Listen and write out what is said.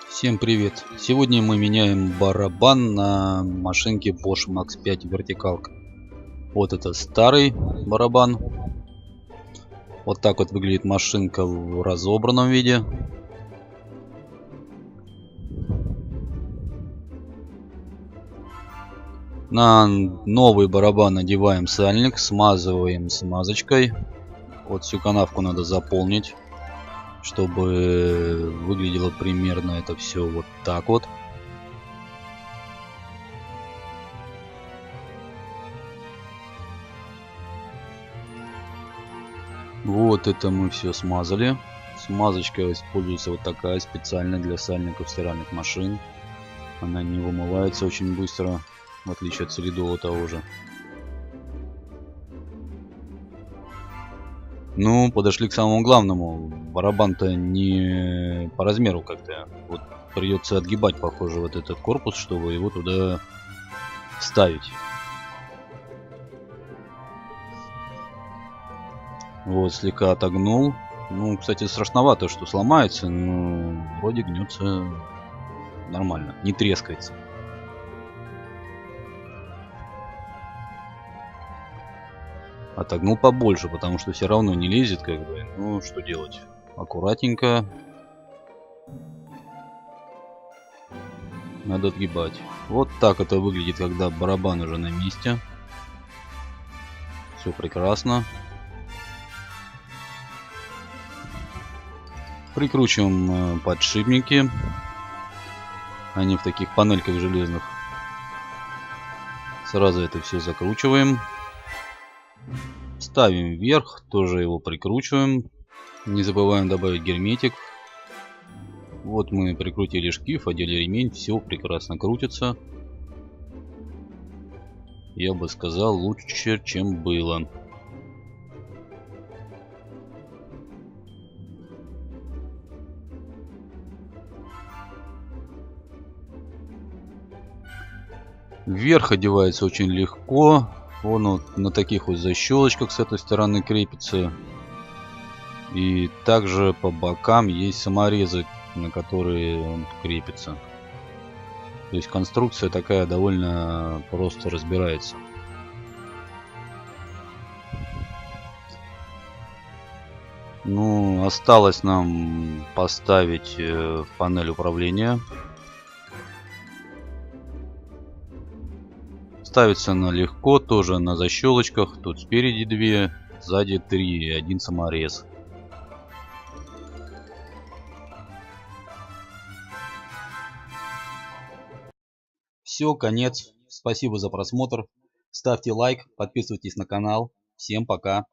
Всем привет! Сегодня мы меняем барабан на машинке Bosch Max 5 вертикалка. Вот это старый барабан. Вот так вот выглядит машинка в разобранном виде. На новый барабан надеваем сальник, смазываем смазочкой. Вот всю канавку надо заполнить, чтобы выглядело примерно это все вот так вот. Вот это мы все смазали. Смазочка используется вот такая, специально для сальников стиральных машин. Она не вымывается очень быстро, в отличие от солидового того же. Ну, подошли к самому главному. Барабан-то не по размеру как-то. Вот придется отгибать, похоже, вот этот корпус, чтобы его туда вставить. Вот, слегка отогнул. Ну, кстати, страшновато, что сломается, но вроде гнется нормально, не трескается. Отогнул побольше, потому что все равно не лезет, как бы. Ну, что делать? Аккуратненько. Надо отгибать. Вот так это выглядит, когда барабан уже на месте. Все прекрасно. Прикручиваем подшипники. Они в таких панельках железных. Сразу это все закручиваем. Ставим вверх, тоже его прикручиваем. Не забываем добавить герметик. Вот мы прикрутили шкив, одели ремень, все прекрасно крутится. Я бы сказал, лучше, чем было. Вверх одевается очень легко. Он вот на таких вот защелочках с этой стороны крепится. И также по бокам есть саморезы, на которые он крепится. То есть конструкция такая довольно просто разбирается. Ну, осталось нам поставить панель управления. Ставится она легко, тоже на защелочках. Тут спереди 2, сзади 3 и 1 саморез. Все, конец. Спасибо за просмотр. Ставьте лайк, подписывайтесь на канал. Всем пока.